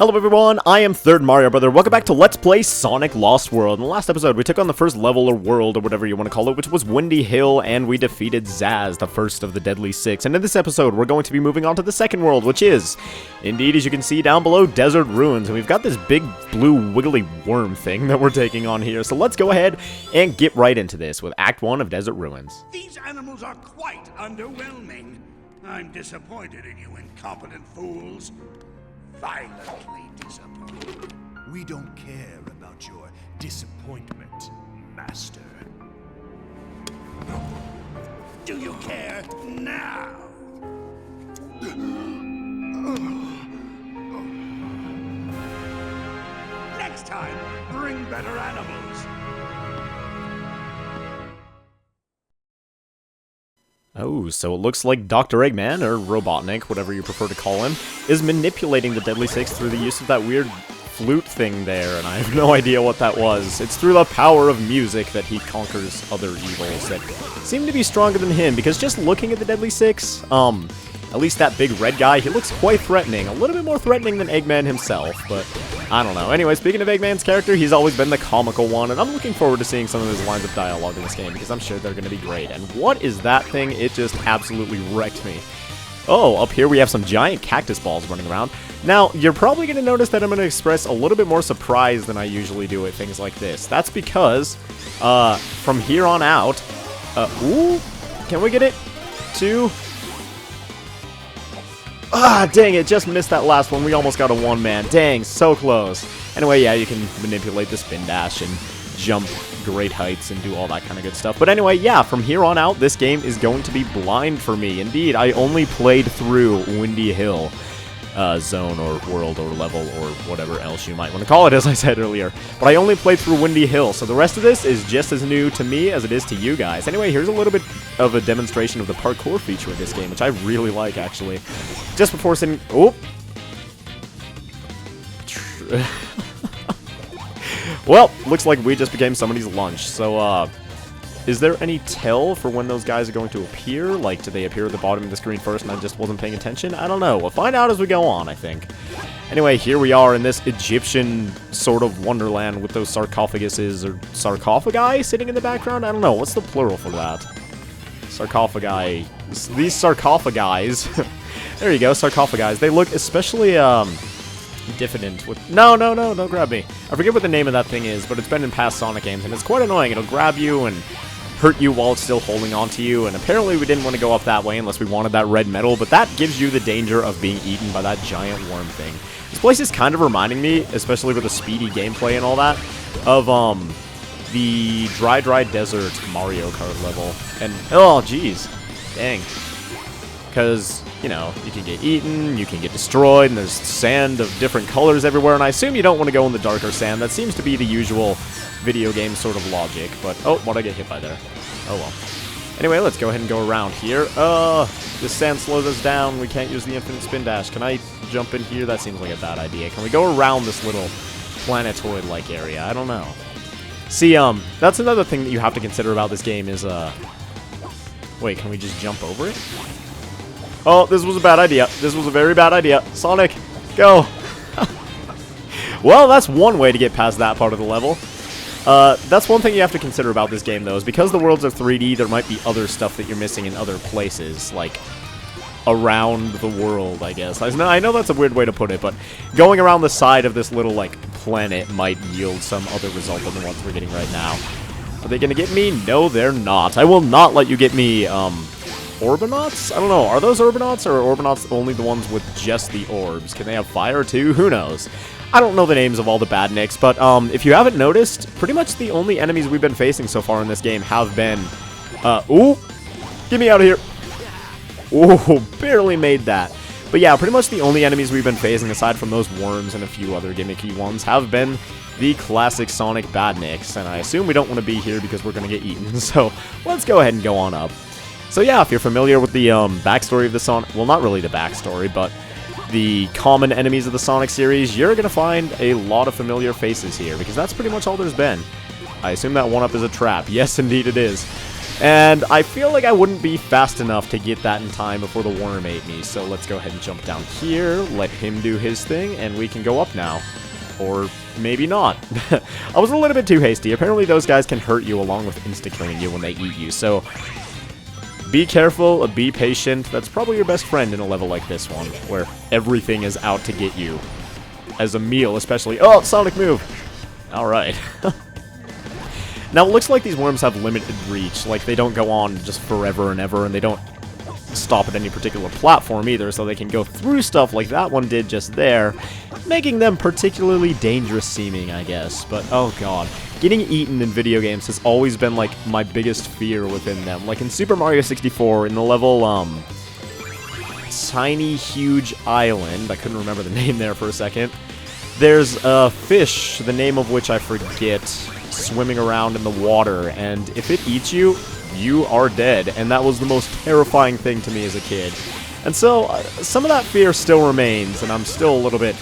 Hello everyone, I am Third Mario Brother. Welcome back to Let's Play Sonic Lost World. In the last episode, we took on the first level or world or whatever you want to call it, which was Windy Hill, and we defeated Zaz, the first of the Deadly Six. And in this episode, we're going to be moving on to the second world, which is, indeed, as you can see down below, Desert Ruins. And we've got this big blue wiggly worm thing that we're taking on here. So let's go ahead and get right into this with Act 1 of Desert Ruins. These animals are quite underwhelming. I'm disappointed in you incompetent fools. Violently disappointed. We don't care about your disappointment, Master. Do you care now? Next time, bring better animals. Oh, so it looks like Dr. Eggman, or Robotnik, whatever you prefer to call him, is manipulating the Deadly Six through the use of that weird flute thing there, and I have no idea what that was. It's through the power of music that he conquers other evils that seem to be stronger than him, because just looking at the Deadly Six, at least that big red guy, he looks quite threatening. A little bit more threatening than Eggman himself, but I don't know. Anyway, speaking of Eggman's character, he's always been the comical one, and I'm looking forward to seeing some of his lines of dialogue in this game, because I'm sure they're going to be great. And what is that thing? It just absolutely wrecked me. Oh, up here we have some giant cactus balls running around. Now, you're probably going to notice that I'm going to express a little bit more surprise than I usually do at things like this. That's because, from here on out, ooh, can we get it? Ah, dang it, just missed that last one. We almost got a one-man. Dang, so close. Anyway, yeah, you can manipulate the spin dash and jump great heights and do all that kind of good stuff. But anyway, yeah, from here on out, this game is going to be blind for me. Indeed, I only played through Windy Hill zone or world or level or whatever else you might want to call it, as I said earlier. But I only played through Windy Hill, so the rest of this is just as new to me as it is to you guys. Anyway, here's a little bit of a demonstration of the parkour feature of this game, which I really like, actually. Just before sending... Oh! Well, looks like we just became somebody's lunch, so, is there any tell for when those guys are going to appear? Like, do they appear at the bottom of the screen first and I just wasn't paying attention? I don't know. We'll find out as we go on, I think. Anyway, here we are in this Egyptian sort of wonderland with those sarcophaguses or sarcophagi sitting in the background? I don't know. What's the plural for that? Sarcophagi. These sarcophagis. There you go, sarcophagis. They look especially, diffident with... No, don't grab me. I forget what the name of that thing is, but it's been in past Sonic games, and it's quite annoying. It'll grab you and hurt you while it's still holding on to you, and apparently we didn't want to go up that way unless we wanted that red metal, but that gives you the danger of being eaten by that giant worm thing. This place is kind of reminding me, especially with the speedy gameplay and all that, of, the Dry Desert Mario Kart level. And, oh, jeez. Dang. Because, you know, you can get eaten, you can get destroyed, and there's sand of different colors everywhere, and I assume you don't want to go in the darker sand. That seems to be the usual video game sort of logic, but... Oh, what'd I get hit by there? Oh, well. Anyway, let's go ahead and go around here. This sand slows us down. We can't use the infinite spin dash. Can I jump in here? That seems like a bad idea. Can we go around this little planetoid-like area? I don't know. See, that's another thing that you have to consider about this game is, Wait, can we just jump over it? Oh, this was a bad idea. This was a very bad idea. Sonic, go! Well, that's one way to get past that part of the level. That's one thing you have to consider about this game, though, is because the worlds are 3D, there might be other stuff that you're missing in other places, like around the world, I guess. I know that's a weird way to put it, but going around the side of this little, like, planet might yield some other result than the ones we're getting right now. Are they gonna get me? No, they're not. I will not let you get me, Orbinauts? I don't know. Are those Orbinauts, or are Orbinauts only the ones with just the orbs? Can they have fire, too? Who knows? I don't know the names of all the badniks, but if you haven't noticed, pretty much the only enemies we've been facing so far in this game have been... ooh! Get me out of here! Ooh, barely made that. But yeah, pretty much the only enemies we've been facing, aside from those worms and a few other gimmicky ones, have been the classic Sonic badniks, and I assume we don't want to be here because we're going to get eaten, so let's go ahead and go on up. So yeah, if you're familiar with the backstory of the Sonic... Well, not really the backstory, but the common enemies of the Sonic series, you're going to find a lot of familiar faces here, because that's pretty much all there's been. I assume that one-up is a trap. Yes, indeed it is. And I feel like I wouldn't be fast enough to get that in time before the worm ate me. So let's go ahead and jump down here, let him do his thing, and we can go up now. Or maybe not. I was a little bit too hasty. Apparently those guys can hurt you along with insta-killing you when they eat you. So be careful, be patient. That's probably your best friend in a level like this one, where everything is out to get you. As a meal, especially. Oh, Sonic move! Alright. Now, it looks like these worms have limited reach. Like, they don't go on just forever and ever, and they don't stop at any particular platform either, so they can go through stuff like that one did just there, making them particularly dangerous seeming, I guess. But, oh god. Getting eaten in video games has always been, like, my biggest fear within them. Like, in Super Mario 64, in the level, Tiny Huge Island, I couldn't remember the name there for a second, there's a fish, the name of which I forget, swimming around in the water, and if it eats you, you are dead, and that was the most terrifying thing to me as a kid. And so, some of that fear still remains, and I'm still a little bit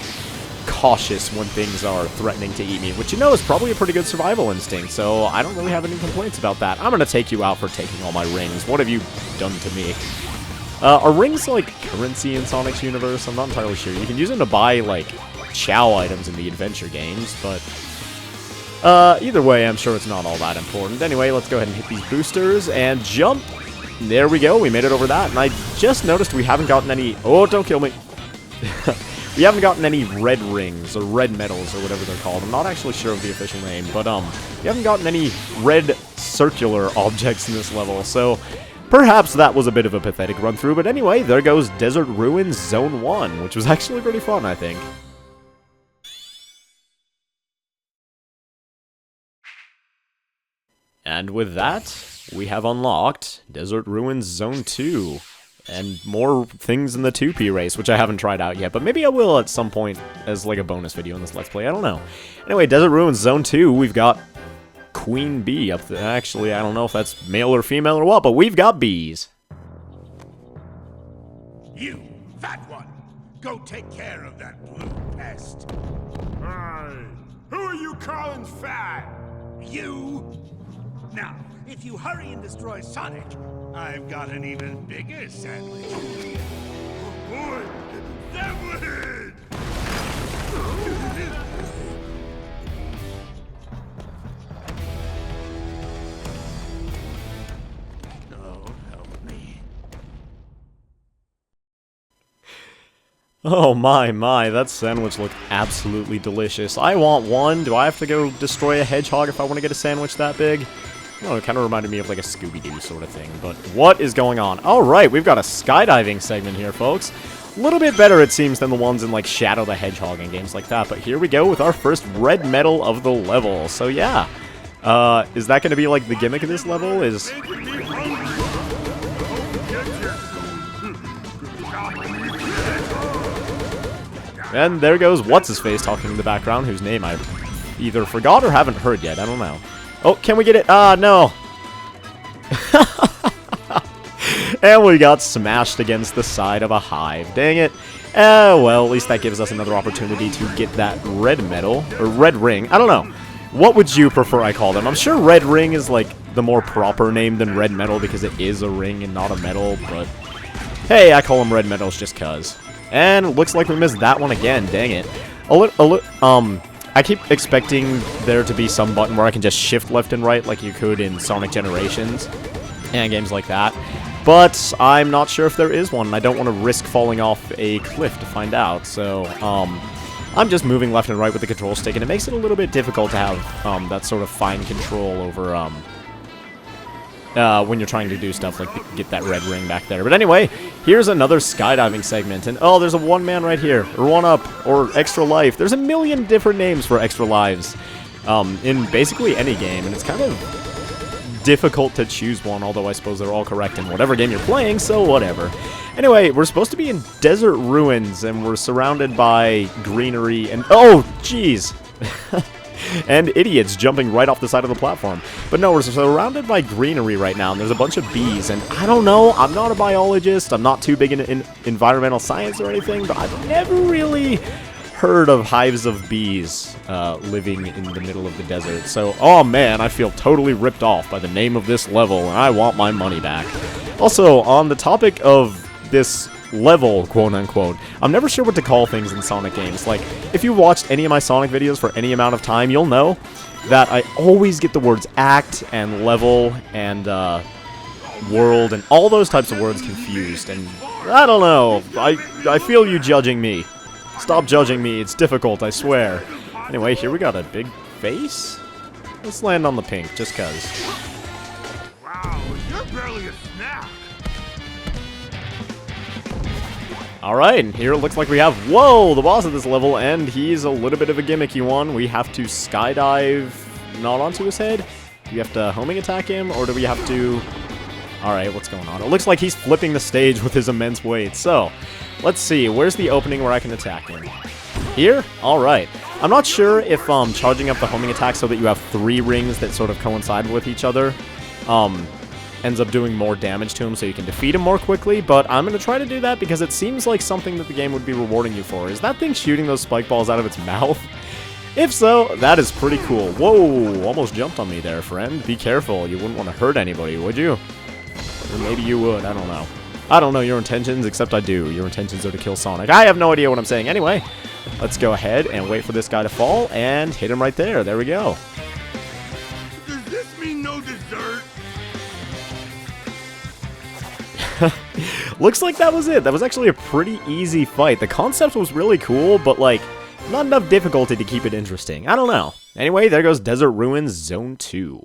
cautious when things are threatening to eat me, which you know is probably a pretty good survival instinct, so I don't really have any complaints about that. I'm gonna take you out for taking all my rings. What have you done to me? Are rings, like, currency in Sonic's universe? I'm not entirely sure. You can use them to buy, like, Chow items in the adventure games, but either way, I'm sure it's not all that important. Anyway, let's go ahead and hit these boosters and jump. There we go. We made it over that, and I just noticed we haven't gotten any... Oh, don't kill me. We haven't gotten any red rings, or red medals, or whatever they're called. I'm not actually sure of the official name, but, we haven't gotten any red circular objects in this level, so perhaps that was a bit of a pathetic run-through, but anyway, there goes Desert Ruins Zone 1, which was actually pretty fun, I think. And with that, we have unlocked Desert Ruins Zone 2, and more things in the 2P race, which I haven't tried out yet, but maybe I will at some point as like a bonus video in this Let's Play, I don't know. Anyway, Desert Ruins Zone 2, we've got Queen Bee up there. Actually, I don't know if that's male or female or what, but we've got bees. You, fat one, go take care of that blue pest. Hey, who are you calling fat? You! Now, if you hurry and destroy Sonic, I've got an even bigger sandwich. Boy, sandwich! Oh, help me. Oh my, that sandwich looked absolutely delicious. I want one. Do I have to go destroy a hedgehog if I want to get a sandwich that big? Oh, it kind of reminded me of like a Scooby-Doo sort of thing, but what is going on? Alright, we've got a skydiving segment here, folks. A little bit better, it seems, than the ones in like Shadow the Hedgehog and games like that, but here we go with our first red medal of the level. So yeah, is that going to be like the gimmick of this level? Is... And there goes What's-His-Face talking in the background, whose name I either forgot or haven't heard yet, I don't know. Oh, can we get it? Ah, no. And we got smashed against the side of a hive. Dang it. Well, at least that gives us another opportunity to get that red medal, or red ring. I don't know. What would you prefer I call them? I'm sure red ring is, like, the more proper name than red medal because it is a ring and not a medal, but hey, I call them red medals just cuz. And looks like we missed that one again. Dang it. I keep expecting there to be some button where I can just shift left and right like you could in Sonic Generations and games like that. But I'm not sure if there is one, and I don't want to risk falling off a cliff to find out. So, I'm just moving left and right with the control stick, and it makes it a little bit difficult to have that sort of fine control over when you're trying to do stuff like get that red ring back there. But anyway, here's another skydiving segment, and oh, there's a one man right here, or one up, or extra life. There's a million different names for extra lives in basically any game, and it's kind of difficult to choose one, although I suppose they're all correct in whatever game you're playing, so whatever. Anyway, we're supposed to be in Desert Ruins, and we're surrounded by greenery, and oh, jeez! And idiots jumping right off the side of the platform. But no, we're surrounded by greenery right now, and there's a bunch of bees, and I don't know, I'm not a biologist, I'm not too big in environmental science or anything, but I've never really herd of hives of bees living in the middle of the desert. So, oh man, I feel totally ripped off by the name of this level, and I want my money back. Also, on the topic of this level, quote-unquote, I'm never sure what to call things in Sonic games. Like, if you watched any of my Sonic videos for any amount of time, you'll know that I always get the words act and level and world and all those types of words confused, and I don't know, I feel you judging me. Stop judging me, it's difficult, I swear. Anyway, here we got a big face. Let's land on the pink, just cuz. Wow, you're barely a snack. Alright, and here it looks like we have, whoa, the boss of this level, and he's a little bit of a gimmicky one. We have to skydive not onto his head. Do we have to homing attack him, or do we have to... Alright, what's going on? It looks like he's flipping the stage with his immense weight. So, let's see, where's the opening where I can attack him? Here? Alright. I'm not sure if charging up the homing attack so that you have 3 rings that sort of coincide with each other ends up doing more damage to him so you can defeat him more quickly, but I'm going to try to do that because it seems like something that the game would be rewarding you for. Is that thing shooting those spike balls out of its mouth? If so, that is pretty cool. Whoa, almost jumped on me there, friend. Be careful, you wouldn't want to hurt anybody, would you? Or maybe you would, I don't know. I don't know your intentions, except I do. Your intentions are to kill Sonic. I have no idea what I'm saying. Anyway, let's go ahead and wait for this guy to fall and hit him right there. There we go. Does this mean no dessert? Looks like that was it. That was actually a pretty easy fight. The concept was really cool, but like, not enough difficulty to keep it interesting. I don't know. Anyway, there goes Desert Ruins Zone 2.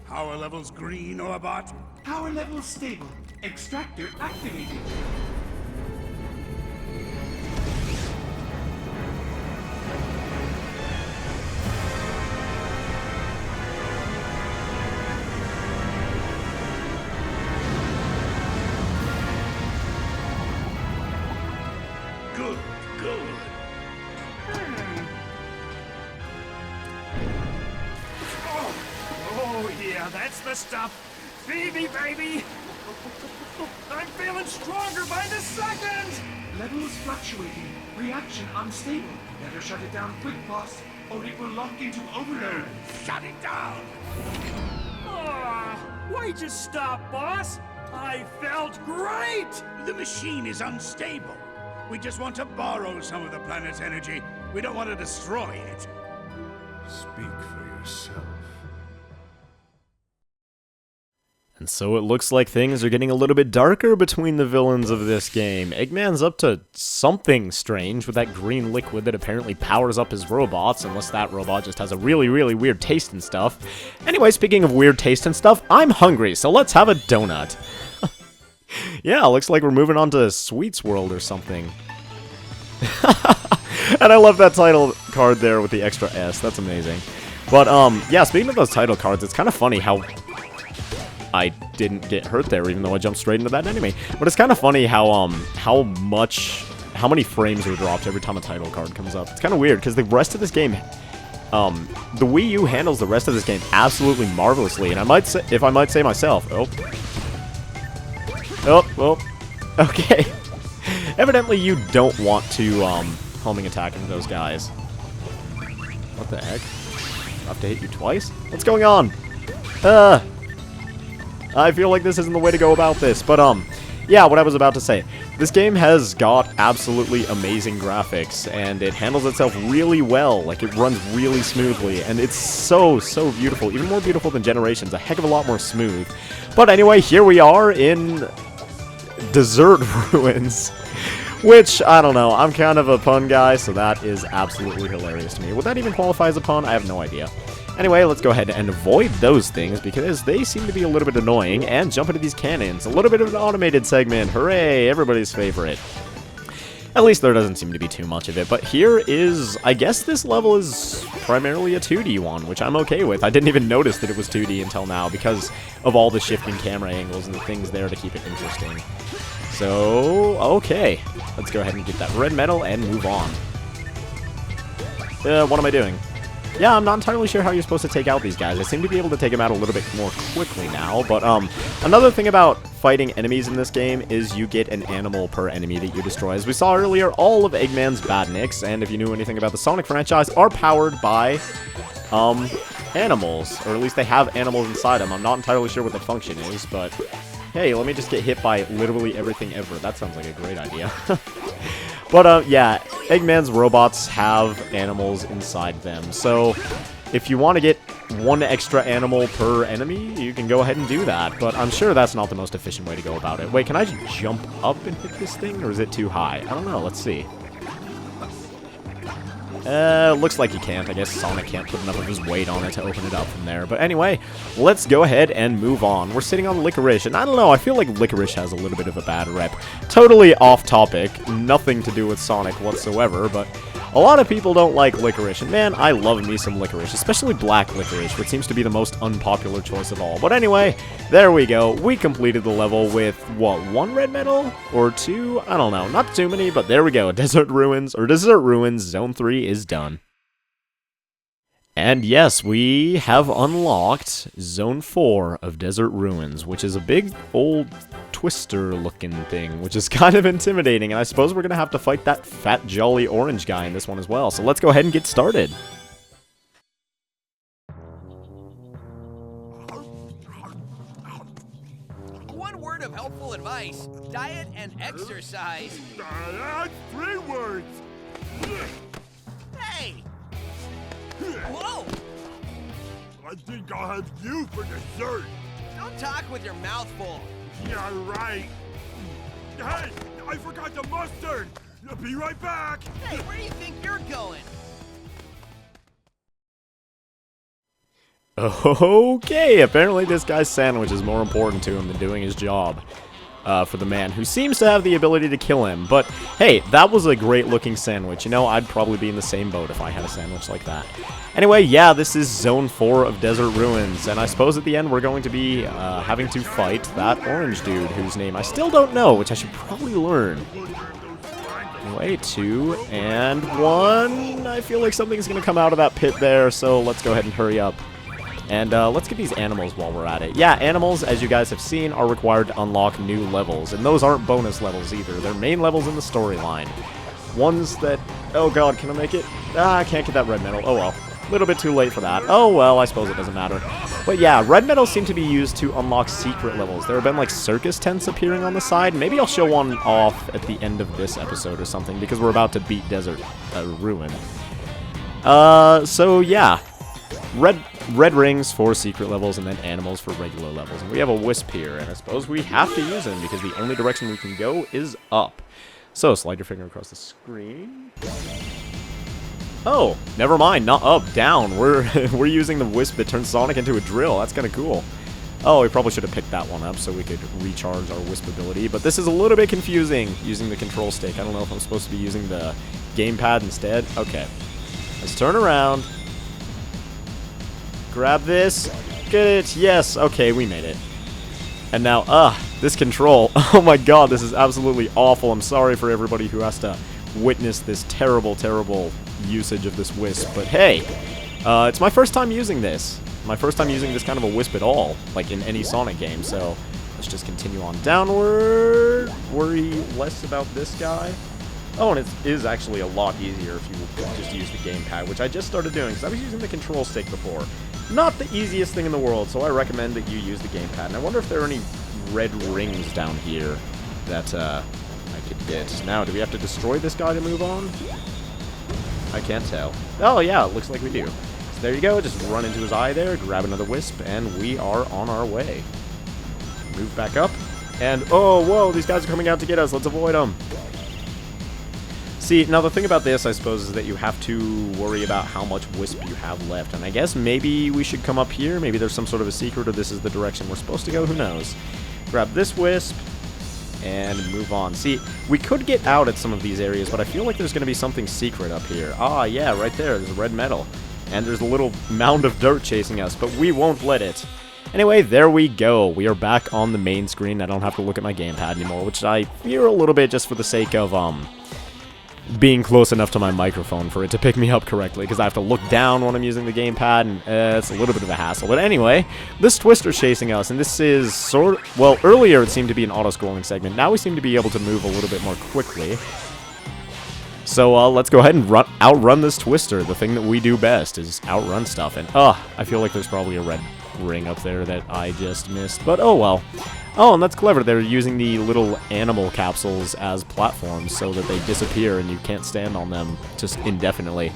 Power levels green, Orbot? Power level stable. Extractor activated. Good, good. Oh yeah, that's the stuff. Feed me, baby. I'm feeling stronger by the second. Levels fluctuating. Reaction unstable. Better shut it down quick, boss, or it will lock into overload. Shut it down! Why'd you stop, boss? I felt great. The machine is unstable. We just want to borrow some of the planet's energy. We don't want to destroy it. Speak for yourself. And so it looks like things are getting a little bit darker between the villains of this game. Eggman's up to something strange with that green liquid that apparently powers up his robots, unless that robot just has a really, really weird taste and stuff. Anyway, speaking of weird taste and stuff, I'm hungry, so let's have a donut. Yeah, looks like we're moving on to Sweets World or something. And I love that title card there with the extra S, that's amazing. But, yeah, speaking of those title cards, it's kind of funny how I didn't get hurt there, even though I jumped straight into that enemy. But it's kind of funny how many frames are dropped every time a title card comes up. It's kind of weird, because the rest of this game, the Wii U handles the rest of this game absolutely marvelously, and I might say, if I might say myself, okay. Evidently you don't want to, homing attack into those guys. What the heck? I have to hit you twice? What's going on? I feel like this isn't the way to go about this, but, yeah, what I was about to say. This game has got absolutely amazing graphics, and it handles itself really well. Like, it runs really smoothly, and it's so, so beautiful. Even more beautiful than Generations, a heck of a lot more smooth. But anyway, here we are in Desert Ruins, which, I don't know, I'm kind of a pun guy, so that is absolutely hilarious to me. Would that even qualify as a pun? I have no idea. Anyway, let's go ahead and avoid those things, because they seem to be a little bit annoying, and jump into these cannons. A little bit of an automated segment. Hooray! Everybody's favorite. At least there doesn't seem to be too much of it, but here is... I guess this level is primarily a 2D one, which I'm okay with. I didn't even notice that it was 2D until now, because of all the shifting camera angles and the things there to keep it interesting. So, okay. Let's go ahead and get that red medal and move on. What am I doing? yeah, I'm not entirely sure how you're supposed to take out these guys. I seem to be able to take them out a little bit more quickly now, but another thing about fighting enemies in this game is you get an animal per enemy that you destroy. As we saw earlier, all of Eggman's badniks, and if you knew anything about the Sonic franchise, are powered by animals, or at least they have animals inside them. I'm not entirely sure what the function is, but hey, let me just get hit by literally everything ever. That sounds like a great idea. But yeah, Eggman's robots have animals inside them, so if you want to get one extra animal per enemy, you can go ahead and do that, but I'm sure that's not the most efficient way to go about it. Wait, can I just jump up and hit this thing, or is it too high? I don't know, let's see. Looks like he can't. I guess Sonic can't put enough of his weight on it to open it up from there. But anyway, let's go ahead and move on. We're sitting on Licorice, and I don't know, I feel like Licorice has a little bit of a bad rep. Totally off topic, nothing to do with Sonic whatsoever, but a lot of people don't like Licorice, and man, I love me some Licorice, especially black Licorice, which seems to be the most unpopular choice of all. But anyway, there we go. We completed the level with, what, 1 red medal? Or 2? I don't know. Not too many, but there we go. Desert Ruins Zone 3 is done. And yes, we have unlocked Zone 4 of Desert Ruins, which is a big old twister-looking thing, which is kind of intimidating, and I suppose we're going to have to fight that fat, jolly orange guy in this one as well. So let's go ahead and get started. One word of helpful advice: diet and exercise. That's 3 words. Hey! Whoa! I think I'll have you for dessert. Don't talk with your mouth full. Yeah, right. Hey, I forgot the mustard. Be right back. Hey, where do you think you're going? Okay, apparently this guy's sandwich is more important to him than doing his job. For the man who seems to have the ability to kill him. But hey, that was a great looking sandwich. You know, I'd probably be in the same boat if I had a sandwich like that. Anyway, yeah, this is Zone 4 of Desert Ruins, and I suppose at the end we're going to be having to fight that orange dude whose name I still don't know, which I should probably learn. Anyway, 2 and 1. I feel like something's going to come out of that pit there, so let's go ahead and hurry up. And let's get these animals while we're at it. Yeah, animals, as you guys have seen, are required to unlock new levels. And those aren't bonus levels either. They're main levels in the storyline. Ones that... Oh god, can I make it? Ah, I can't get that red medal. Oh well. A little bit too late for that. Oh well, I suppose it doesn't matter. But yeah, red medals seem to be used to unlock secret levels. There have been like circus tents appearing on the side. Maybe I'll show one off at the end of this episode or something, because we're about to beat Desert Ruin. So yeah. Red rings for secret levels, and then animals for regular levels. And we have a wisp here, and I suppose we have to use him, because the only direction we can go is up. So, slide your finger across the screen. Oh, never mind, not up, down. We're using the wisp that turns Sonic into a drill. That's kind of cool. Oh, we probably should have picked that one up so we could recharge our wisp ability, but this is a little bit confusing using the control stick. I don't know if I'm supposed to be using the gamepad instead. Okay, let's turn around. Grab this. Get it. Yes. Okay, we made it. And now, this control. Oh my god, this is absolutely awful. I'm sorry for everybody who has to witness this terrible, terrible usage of this wisp. But hey, it's my first time using this. My first time using this kind of a wisp at all, like in any Sonic game. So let's just continue on downward. Worry less about this guy. Oh, and it is actually a lot easier if you just use the gamepad, which I just started doing, because I was using the control stick before. Not the easiest thing in the world, so I recommend that you use the gamepad. And I wonder if there are any red rings down here that I could get. Now, do we have to destroy this guy to move on? I can't tell. Oh, yeah, it looks like we do. So there you go, just run into his eye there, grab another wisp, and we are on our way. Move back up, and oh, whoa, these guys are coming out to get us. Let's avoid them. See, now the thing about this, I suppose, is that you have to worry about how much wisp you have left. And I guess maybe we should come up here. Maybe there's some sort of a secret, or this is the direction we're supposed to go. Who knows? Grab this wisp and move on. See, we could get out at some of these areas, but I feel like there's going to be something secret up here. Ah, yeah, right there. There's a red metal. And there's a little mound of dirt chasing us, but we won't let it. Anyway, there we go. We are back on the main screen. I don't have to look at my gamepad anymore, which I fear a little bit just for the sake of, being close enough to my microphone for it to pick me up correctly, because I have to look down when I'm using the gamepad, and it's a little bit of a hassle. But anyway, this Twister's chasing us, and this is well, earlier it seemed to be an auto-scrolling segment. Now we seem to be able to move a little bit more quickly. So let's go ahead and outrun this Twister. The thing that we do best is outrun stuff, and I feel like there's probably a red ring up there that I just missed, but oh well. Oh, and that's clever. They're using the little animal capsules as platforms so that they disappear and you can't stand on them just indefinitely.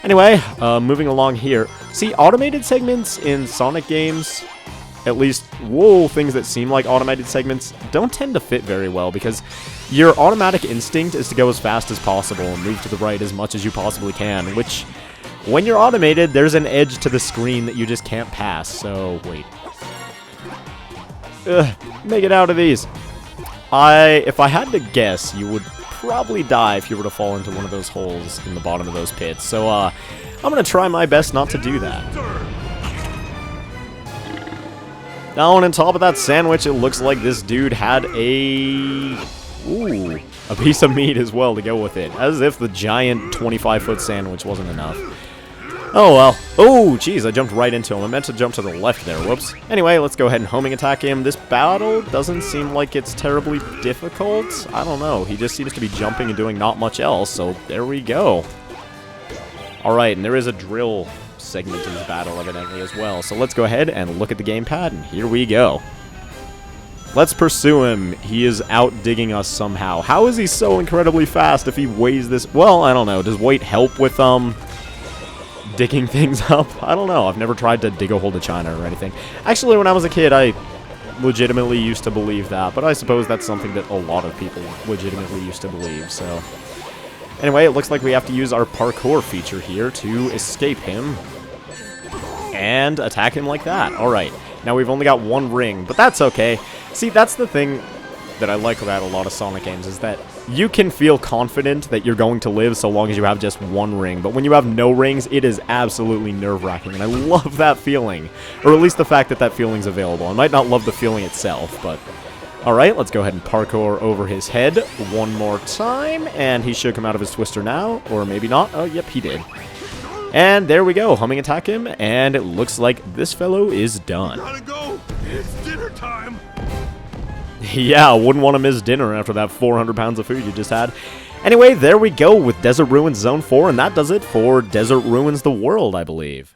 Anyway, moving along here. See, automated segments in Sonic games, at least, things that seem like automated segments, don't tend to fit very well because your automatic instinct is to go as fast as possible and move to the right as much as you possibly can, which, when you're automated, there's an edge to the screen that you just can't pass, so wait. Make it out of these. If I had to guess, you would probably die if you were to fall into one of those holes in the bottom of those pits. So, I'm gonna try my best not to do that. Now, and on top of that sandwich, it looks like this dude had a piece of meat as well to go with it. As if the giant 25-foot sandwich wasn't enough. Oh, well. Oh, jeez, I jumped right into him. I meant to jump to the left there. Whoops. Anyway, let's go ahead and homing attack him. This battle doesn't seem like it's terribly difficult. I don't know. He just seems to be jumping and doing not much else, so there we go. Alright, and there is a drill segment in the battle, evidently, as well. So let's go ahead and look at the gamepad, and here we go. Let's pursue him. He is out digging us somehow. How is he so incredibly fast if he weighs this? Well, I don't know. Does weight help with, digging things up? I don't know. I've never tried to dig a hole to China or anything. Actually, when I was a kid, I legitimately used to believe that, but I suppose that's something that a lot of people legitimately used to believe, so. Anyway, it looks like we have to use our parkour feature here to escape him and attack him like that. Alright, now we've only got one ring, but that's okay. See, that's the thing that I like about a lot of Sonic games, is that you can feel confident that you're going to live so long as you have just one ring, but when you have no rings, it is absolutely nerve-wracking, and I love that feeling, or at least the fact that that feeling's available. I might not love the feeling itself, but alright, let's go ahead and parkour over his head one more time, and he should come out of his Twister now, or maybe not. Oh, yep, he did. And there we go, humming attack him, and it looks like this fellow is done. Gotta go! It's dinner time! Yeah, wouldn't want to miss dinner after that 400 pounds of food you just had. Anyway, there we go with Desert Ruins Zone 4, and that does it for Desert Ruins the World, I believe.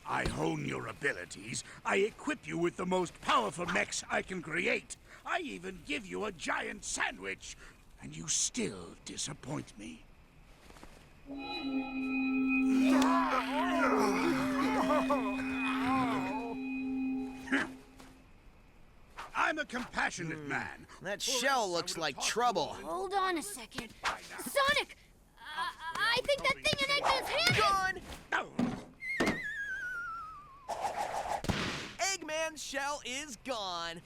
I hone your abilities. I equip you with the most powerful mechs I can create. I even give you a giant sandwich, and you still disappoint me. I'm a compassionate man. That shell looks like trouble. Hold on a second. Sonic! I think that thing in Eggman's hand Gone! Eggman's shell is gone.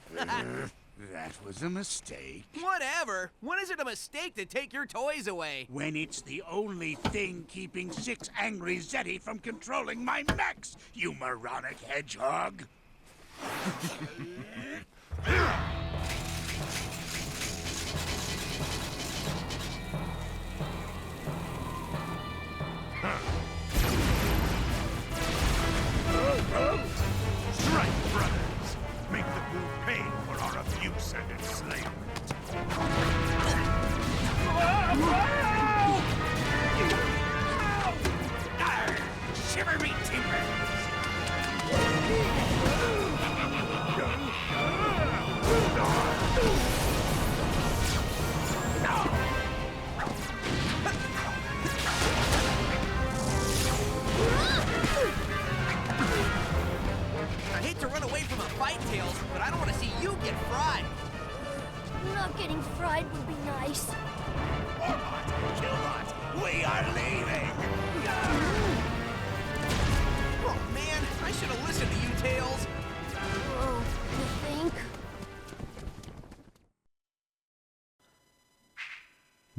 That was a mistake. Whatever. When is it a mistake to take your toys away? When it's the only thing keeping 6 angry Zeti from controlling my mechs, you moronic hedgehog. Strike, brothers! Make the fool pay for our abuse and enslavement. Shiver me timbers! I hate to run away from a fight, Tails, but I don't want to see you get fried. Not getting fried would be nice.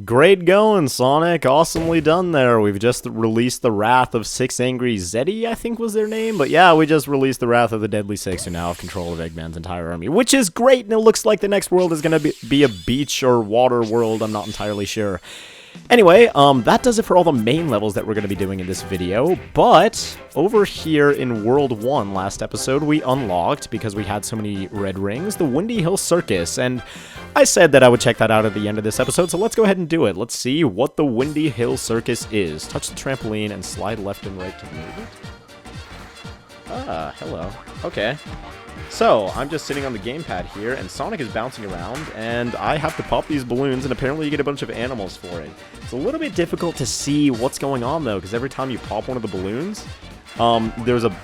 Great going, Sonic. Awesomely done there. We've just released the Wrath of Six Angry Zeddy, I think was their name. But yeah, we just released the Wrath of the Deadly Six, who now have control of Eggman's entire army, which is great, and it looks like the next world is going to be a beach or water world. I'm not entirely sure. Anyway, that does it for all the main levels that we're going to be doing in this video, but over here in World 1 last episode, we unlocked, because we had so many red rings, the Windy Hill Circus, and I said that I would check that out at the end of this episode, so let's go ahead and do it. Let's see what the Windy Hill Circus is. Touch the trampoline and slide left and right to move it. Ah, hello. Okay. So, I'm just sitting on the gamepad here, and Sonic is bouncing around, and I have to pop these balloons, and apparently you get a bunch of animals for it. It's a little bit difficult to see what's going on, though, because every time you pop one of the balloons, there's a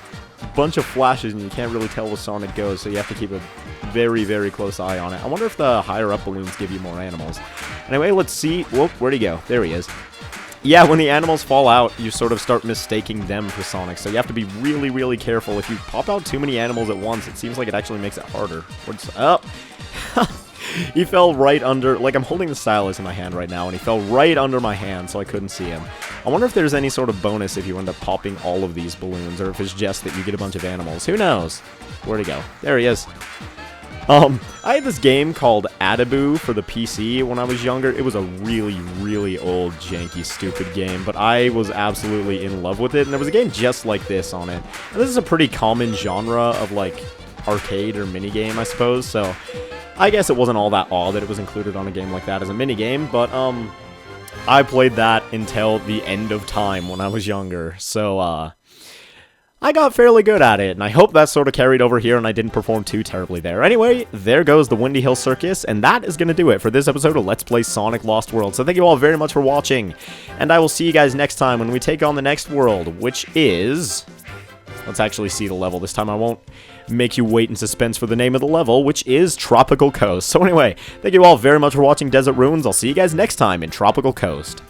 bunch of flashes, and you can't really tell where Sonic goes, so you have to keep a very, very close eye on it. I wonder if the higher-up balloons give you more animals. Anyway, let's see. Whoop, where'd he go? There he is. Yeah, when the animals fall out, you sort of start mistaking them for Sonic, so you have to be really, really careful. If you pop out too many animals at once, it seems like it actually makes it harder. What's up? He fell right under, like I'm holding the stylus in my hand right now, and he fell right under my hand, so I couldn't see him. I wonder if there's any sort of bonus if you end up popping all of these balloons, or if it's just that you get a bunch of animals. Who knows? Where'd he go? There he is. I had this game called Adaboo for the PC when I was younger. It was a really, really old, janky, stupid game, but I was absolutely in love with it, and there was a game just like this on it. And this is a pretty common genre of, like, arcade or minigame, I suppose, so I guess it wasn't all that odd that it was included on a game like that as a minigame, but, I played that until the end of time when I was younger, so, I got fairly good at it, and I hope that sort of carried over here and I didn't perform too terribly there. Anyway, there goes the Windy Hill Circus, and that is going to do it for this episode of Let's Play Sonic Lost World. So thank you all very much for watching, and I will see you guys next time when we take on the next world, which is... Let's actually see the level. This time I won't make you wait in suspense for the name of the level, which is Tropical Coast. So anyway, thank you all very much for watching Desert Ruins. I'll see you guys next time in Tropical Coast.